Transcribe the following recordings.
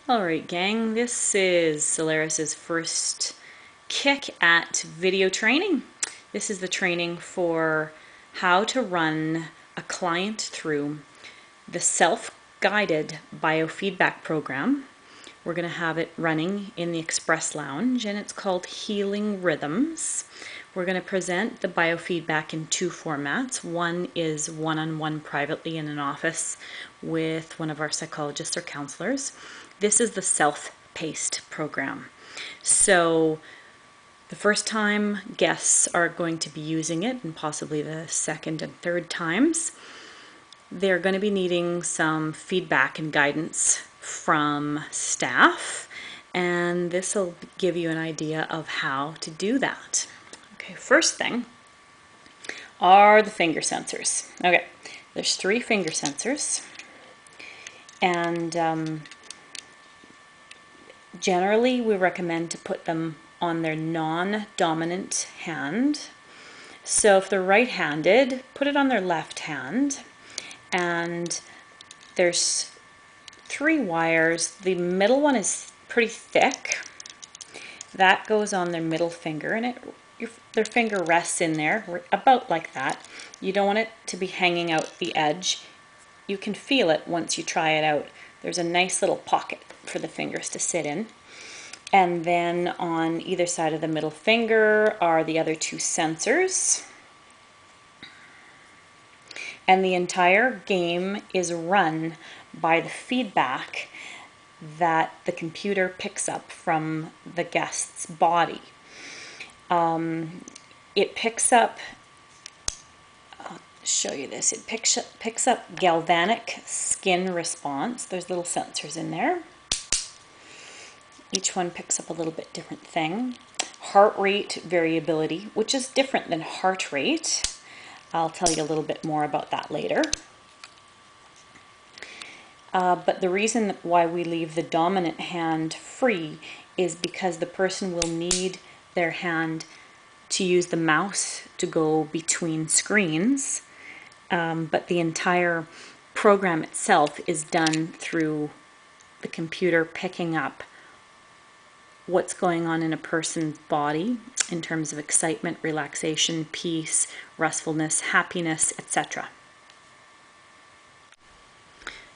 Alright gang, this is Solaris's first kick at video training. This is the training for how to run a client through the self-guided biofeedback program. We're going to have it running in the Express Lounge and it's called Healing Rhythms. We're going to present the biofeedback in two formats. One is one-on-one privately in an office with one of our psychologists or counselors. This is the self-paced program. So the first time guests are going to be using it, and possibly the second and third times, they're going to be needing some feedback and guidance from staff, and this will give you an idea of how to do that. Okay, first thing are the finger sensors. Okay, there's 3 finger sensors, and generally we recommend to put them on their non-dominant hand. So if they're right-handed, put it on their left hand, and there's 3 wires. The middle one is pretty thick. That goes on their middle finger, and their finger rests in there about like that. You don't want it to be hanging out the edge. You can feel it once you try it out. There's a nice little pocket for the fingers to sit in. And then on either side of the middle finger are the other 2 sensors. And the entire game is run by the feedback that the computer picks up from the guest's body. It picks up, I'll show you this, it picks up galvanic skin response. There's little sensors in there. Each one picks up a little bit different thing. Heart rate variability, which is different than heart rate. I'll tell you a little bit more about that later. But the reason why we leave the dominant hand free is because the person will need their hand to use the mouse to go between screens, but the entire program itself is done through the computer picking up what's going on in a person's body in terms of excitement, relaxation, peace, restfulness, happiness, etc.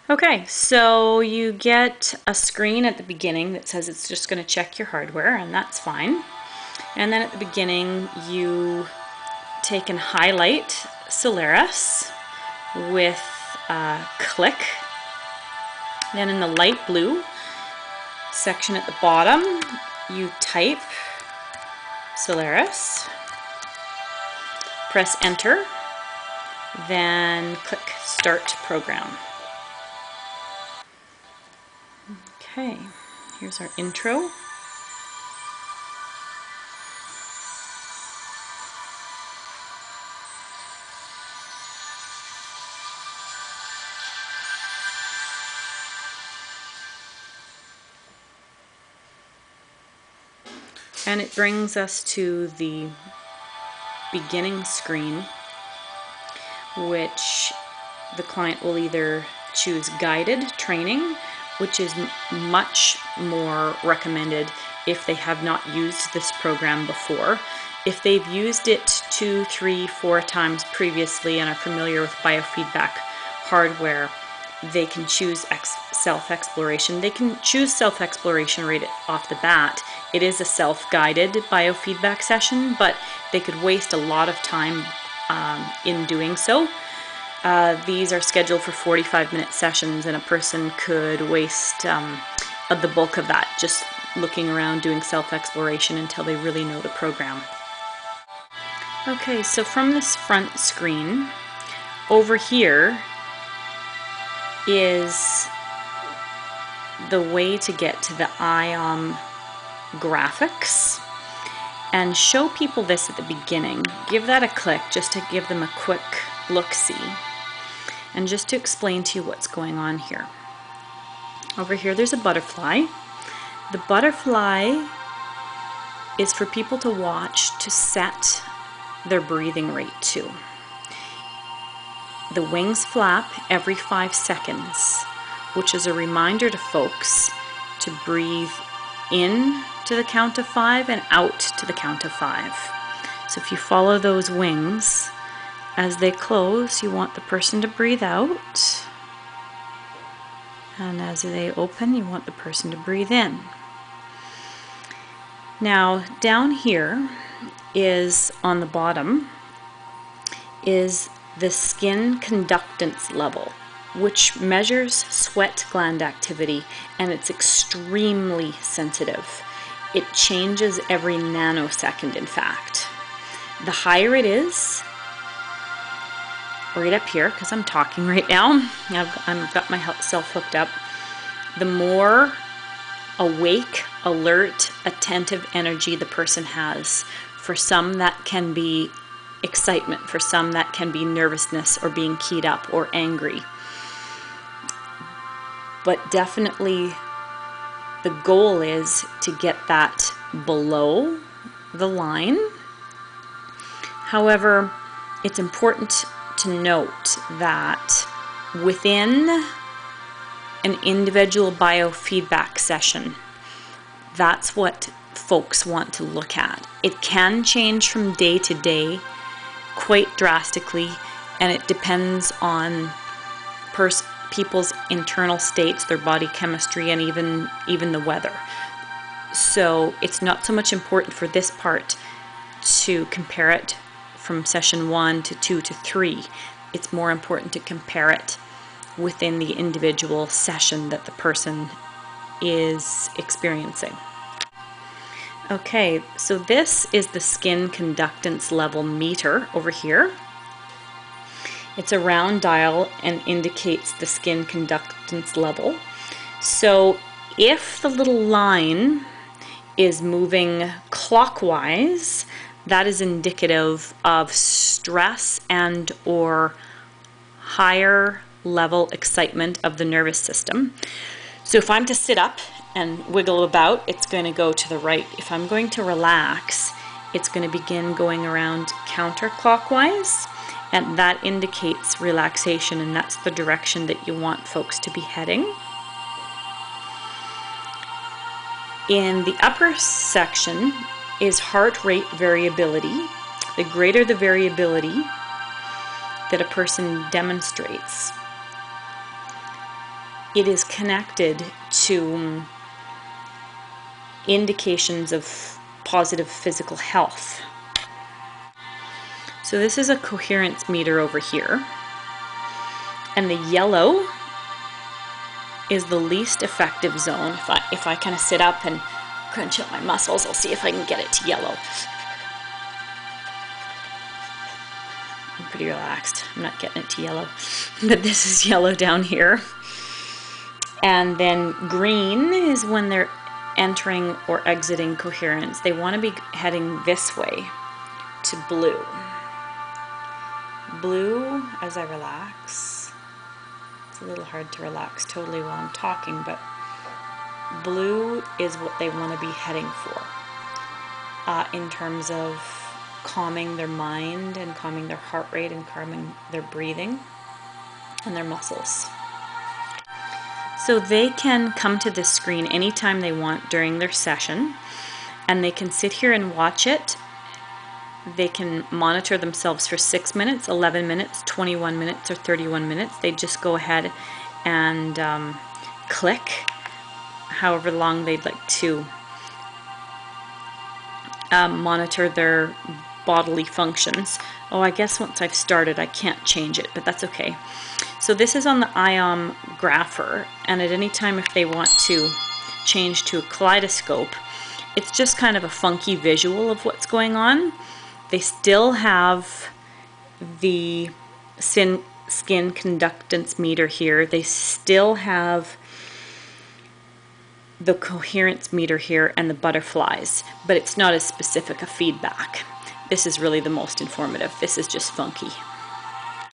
Okay, so you get a screen at the beginning that says it's just going to check your hardware, and that's fine. And then at the beginning you take and highlight Solaris with a click. Then in the light blue section at the bottom you type Solaris, press enter, then click start program. Okay, here's our intro. And it brings us to the beginning screen, which the client will either choose guided training, which is much more recommended if they have not used this program before. If they've used it 2, 3, 4 times previously and are familiar with biofeedback hardware, they can choose self-exploration. They can choose self-exploration right off the bat. It is a self-guided biofeedback session, but they could waste a lot of time in doing so. These are scheduled for 45-minute sessions, and a person could waste the bulk of that just looking around doing self-exploration until they really know the program. Okay, so from this front screen, over here is the way to get to the IOM graphics, and show people this at the beginning. Give that a click just to give them a quick look-see, and just to explain to you what's going on here. Over here there's a butterfly. The butterfly is for people to watch to set their breathing rate to. The wings flap every 5 seconds, which is a reminder to folks to breathe in to the count of 5 and out to the count of 5. So if you follow those wings, as they close, you want the person to breathe out. And as they open, you want the person to breathe in. Now, down here is, on the bottom, is the skin conductance level, which measures sweat gland activity, and it's extremely sensitive. It changes every nanosecond, in fact. The higher it is, right up here, because I'm talking right now, I've got myself hooked up, the more awake, alert, attentive energy the person has. For some, that can be excitement. For some, that can be nervousness or being keyed up or angry. But definitely the goal is to get that below the line. However, it's important to note that within an individual biofeedback session, that's what folks want to look at. It can change from day to day quite drastically, and it depends on people's internal states, their body chemistry, and even the weather. So it's not so much important for this part to compare it from session 1 to 2 to 3. It's more important to compare it within the individual session that the person is experiencing. Okay, so this is the skin conductance level meter over here. It's a round dial and indicates the skin conductance level. So if the little line is moving clockwise, that is indicative of stress and or higher level excitement of the nervous system. So if I'm to sit up and wiggle about, it's going to go to the right. If I'm going to relax, it's going to begin going around counterclockwise, and that indicates relaxation, and that's the direction that you want folks to be heading. In the upper section is heart rate variability. The greater the variability that a person demonstrates, it is connected to indications of positive physical health. So this is a coherence meter over here, and the yellow is the least effective zone. If I kind of sit up and crunch up my muscles, I'll see if I can get it to yellow. I'm pretty relaxed. I'm not getting it to yellow, but this is yellow down here. And then green is when they're entering or exiting coherence. They want to be heading this way to blue. Blue, as I relax, it's a little hard to relax totally while I'm talking, but blue is what they want to be heading for in terms of calming their mind and calming their heart rate and calming their breathing and their muscles. So they can come to this screen anytime they want during their session, and they can sit here and watch it. They can monitor themselves for 6 minutes, 11 minutes, 21 minutes, or 31 minutes. They just go ahead and click however long they'd like to monitor their bodily functions. Oh, I guess once I've started I can't change it, but that's okay. So this is on the IOM grapher, and at any time if they want to change to a kaleidoscope, it's just kind of a funky visual of what's going on. They still have the skin conductance meter here. They still have the coherence meter here and the butterflies, but it's not as specific a feedback. This is really the most informative. This is just funky.